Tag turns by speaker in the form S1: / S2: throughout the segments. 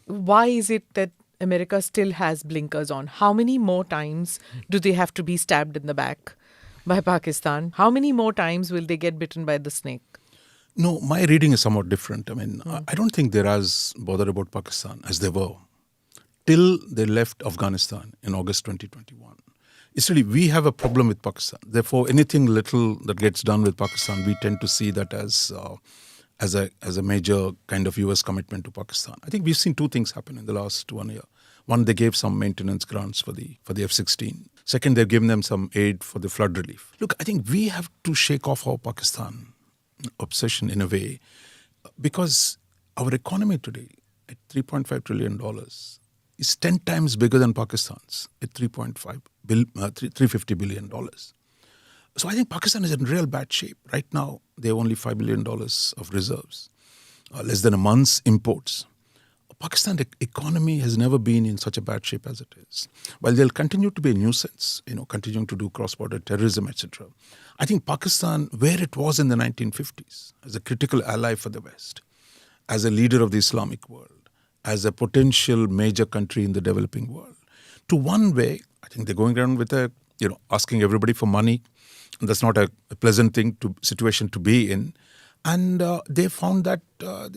S1: why is it that America still has blinkers on? How many more times do they have to be stabbed in the back by Pakistan? How many more times will they get bitten by the snake?
S2: No, my reading is somewhat different. I mean, I don't think they're as bothered about Pakistan as they were till they left Afghanistan in August 2021. It's really, we have a problem with Pakistan. Therefore, anything little that gets done with Pakistan, we tend to see that as a major kind of US commitment to Pakistan. I think we've seen two things happen in the last 1 year. One, they gave some maintenance grants for the F-16. Second, they've given them some aid for the flood relief. Look, I think we have to shake off our Pakistan obsession in a way, because our economy today at $3.5 trillion is 10 times bigger than Pakistan's at $350 billion. So I think Pakistan is in real bad shape. Right now, they have only $5 billion of reserves, less than a month's imports. Pakistan's economy has never been in such a bad shape as it is. While they'll continue to be a nuisance, continuing to do cross-border terrorism, etc. I think Pakistan, where it was in the 1950s, as a critical ally for the West, as a leader of the Islamic world, as a potential major country in the developing world, to one way, I think they're going around with asking everybody for money. And that's not a pleasant situation to be in. And they found that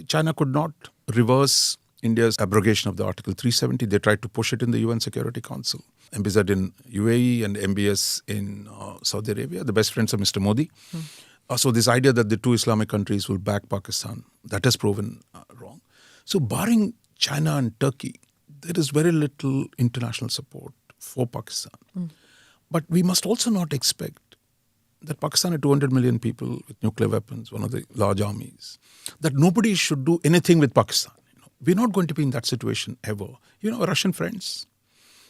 S2: China could not reverse India's abrogation of the Article 370. They tried to push it in the UN Security Council. MBZ in UAE and MBS in Saudi Arabia, the best friends of Mr. Modi. So this idea that the two Islamic countries will back Pakistan, that has proven wrong. So barring China and Turkey, there is very little international support for Pakistan. But we must also not expect that Pakistan had 200 million people with nuclear weapons, one of the large armies, that nobody should do anything with Pakistan. We're not going to be in that situation ever. Our Russian friends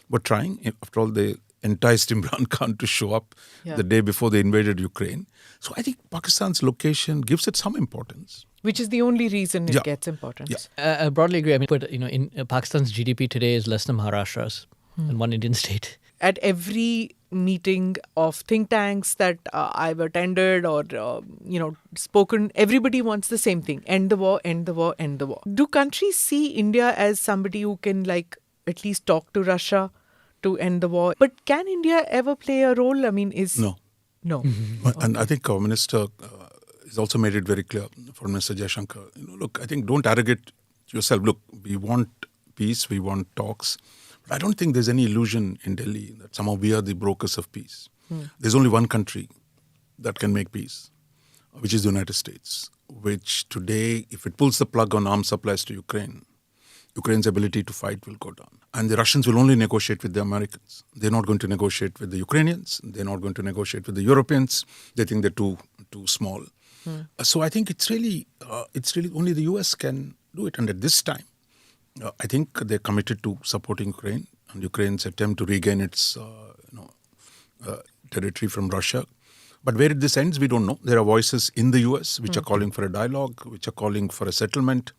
S2: were trying. After all, they enticed Imran Khan to show up the day before they invaded Ukraine. So I think Pakistan's location gives it some importance.
S1: Which is the only reason it gets importance.
S3: I broadly agree. I mean, but in Pakistan's GDP today is less than Maharashtra's in one Indian state.
S1: At every meeting of think tanks that I've attended or, spoken, everybody wants the same thing. End the war, end the war, end the war. Do countries see India as somebody who can at least talk to Russia to end the war? But can India ever play a role? I mean, No.
S2: And I think our minister has also made it very clear, Foreign Minister Jaishankar, look, I think don't arrogate yourself. Look, we want peace, we want talks. But I don't think there's any illusion in Delhi that somehow we are the brokers of peace. There's only one country that can make peace, which is the United States, which today, if it pulls the plug on arms supplies to Ukraine, Ukraine's ability to fight will go down. And the Russians will only negotiate with the Americans. They're not going to negotiate with the Ukrainians. They're not going to negotiate with the Europeans. They think they're too small. So I think it's really only the US can do it. And at this time, I think they're committed to supporting Ukraine and Ukraine's attempt to regain its territory from Russia. But where this ends, we don't know. There are voices in the US which are calling for a dialogue, which are calling for a settlement.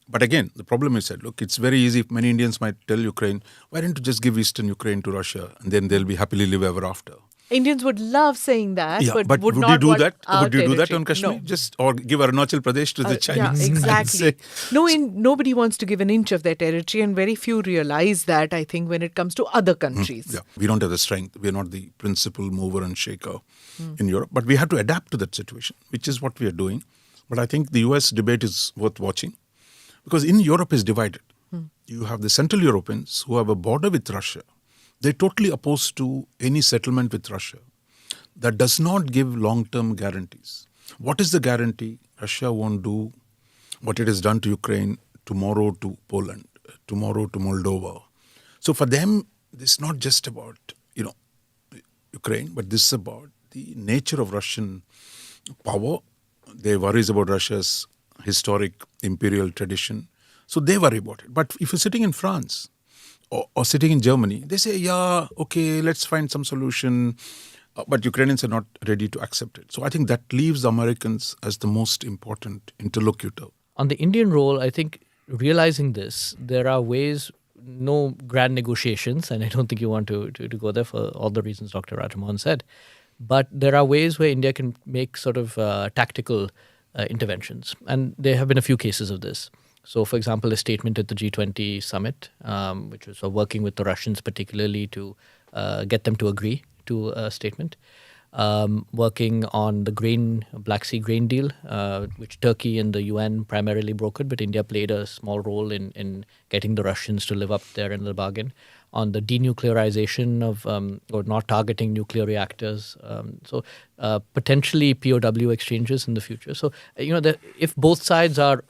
S2: But again, the problem is that, look, it's very easy. Many Indians might tell Ukraine, why don't you just give Eastern Ukraine to Russia and then they'll be happily live ever after.
S1: Indians would love saying that, but would
S2: not
S1: you do
S2: that? Would you do that
S1: territory.
S2: on Kashmir?
S1: No.
S2: Or give Arunachal Pradesh to the Chinese?
S1: Yeah, exactly. Nobody wants to give an inch of their territory, and very few realize that, I think, when it comes to other countries.
S2: Yeah, we don't have the strength. We're not the principal mover and shaker in Europe. But we have to adapt to that situation, which is what we are doing. But I think the US debate is worth watching, because in Europe is divided. You have the Central Europeans who have a border with Russia. They're totally opposed to any settlement with Russia that does not give long-term guarantees. What is the guarantee? Russia won't do what it has done to Ukraine tomorrow to Poland, tomorrow to Moldova. So for them, this is not just about, Ukraine, but this is about the nature of Russian power. Their worries about Russia's historic imperial tradition. So they worry about it. But if you're sitting in France or sitting in Germany, they say, yeah, okay, let's find some solution. But Ukrainians are not ready to accept it. So I think that leaves the Americans as the most important interlocutor.
S3: On the Indian role, I think realizing this, there are ways, no grand negotiations, and I don't think you want to go there for all the reasons Dr. Raja Mohan said. But there are ways where India can make sort of tactical interventions. And there have been a few cases of this. So, for example, a statement at the G20 summit, which was working with the Russians particularly to get them to agree to a statement. Working on the Black Sea grain deal, which Turkey and the UN primarily brokered, but India played a small role in getting the Russians to live up their end of the bargain. On the denuclearization of, or not targeting nuclear reactors. So potentially POW exchanges in the future. So, if both sides are,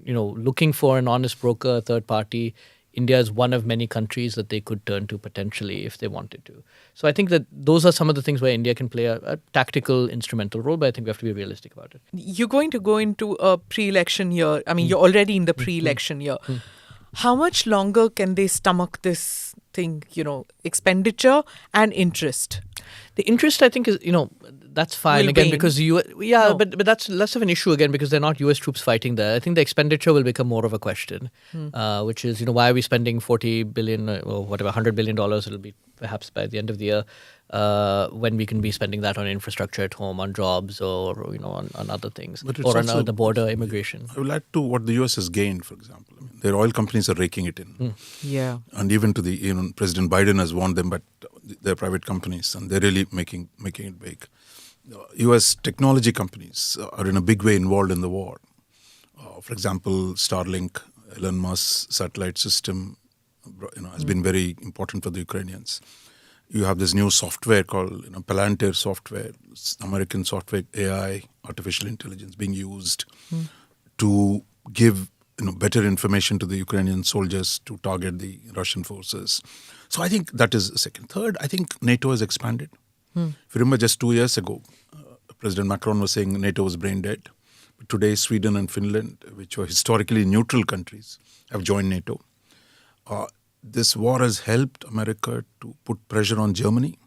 S3: looking for an honest broker, a third party, India is one of many countries that they could turn to potentially if they wanted to. So I think that those are some of the things where India can play a tactical, instrumental role, but I think we have to be realistic about it.
S1: You're going to go into a pre-election year. I mean, you're already in the pre-election year. How much longer can they stomach this thing, expenditure and interest?
S3: The interest, I think, is, that's fine
S1: Will
S3: again
S1: wane.
S3: because
S1: No.
S3: but that's less of an issue again because they're not US troops fighting there. I think the expenditure will become more of a question, which is, why are we spending 40 billion or whatever, $100 billion it'll be perhaps by the end of the year when we can be spending that on infrastructure at home, on jobs or, on other things
S2: But it's
S3: or on
S2: also-
S3: the border immigration.
S2: I will add to what the US has gained, for example. I mean, their oil companies are raking it in.
S1: Yeah.
S2: And even to President Biden has warned them, but they're private companies and they're really making it big. US technology companies are in a big way involved in the war. For example, Starlink, Elon Musk's satellite system, has been very important for the Ukrainians. You have this new software called Palantir software, American software, AI, artificial intelligence being used to give better information to the Ukrainian soldiers to target the Russian forces. So I think that is second. Third, I think NATO has expanded. If you remember just 2 years ago, President Macron was saying NATO was brain dead. But today, Sweden and Finland, which were historically neutral countries, have joined NATO. This war has helped America to put pressure on Germany.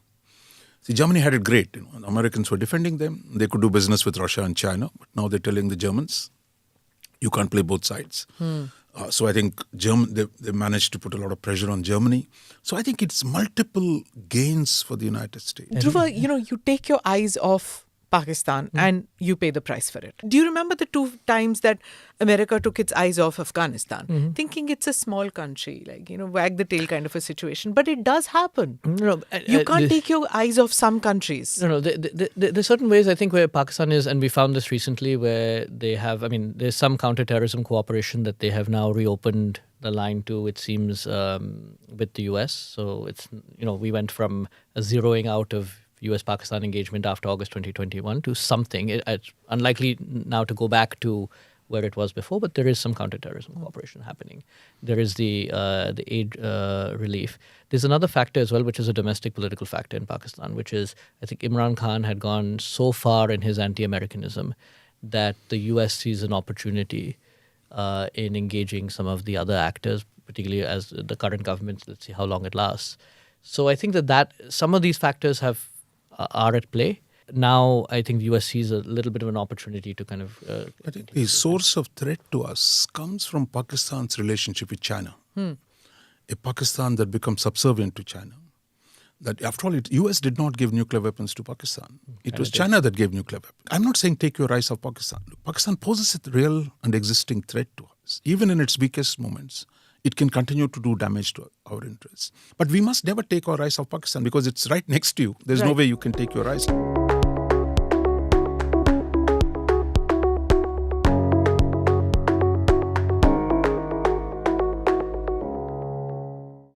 S2: See, Germany had it great. The Americans were defending them. They could do business with Russia and China. But now they're telling the Germans, you can't play both sides. So I think they managed to put a lot of pressure on Germany. So I think it's multiple gains for the United States.
S1: Dhruva, you take your eyes off Pakistan and you pay the price for it. Do you remember the 2 times that America took its eyes off Afghanistan, thinking it's a small country, wag the tail kind of a situation? But it does happen. You can't take your eyes off some countries.
S3: There's certain ways I think where Pakistan is, and we found this recently, where they have, there's some counterterrorism cooperation that they have now reopened the line to, it seems, with the US. So it's, we went from a zeroing out of US-Pakistan engagement after August 2021 to something. It's unlikely now to go back to where it was before, but there is some counterterrorism cooperation happening. There is the aid relief. There's another factor as well, which is a domestic political factor in Pakistan, which is I think Imran Khan had gone so far in his anti-Americanism that the US sees an opportunity in engaging some of the other actors, particularly as the current government. Let's see how long it lasts. So I think that some of these factors are at play. Now, I think the US sees a little bit of an opportunity to kind of...
S2: I think the source of threat to us comes from Pakistan's relationship with China. A Pakistan that becomes subservient to China. That after all, US did not give nuclear weapons to Pakistan. It was China that gave nuclear weapons. I'm not saying take your eyes off Pakistan. Pakistan poses a real and existing threat to us. Even in its weakest moments, it can continue to do damage to our interests. But we must never take our eyes off Pakistan because it's right next to you. There's no way you can take your eyes off.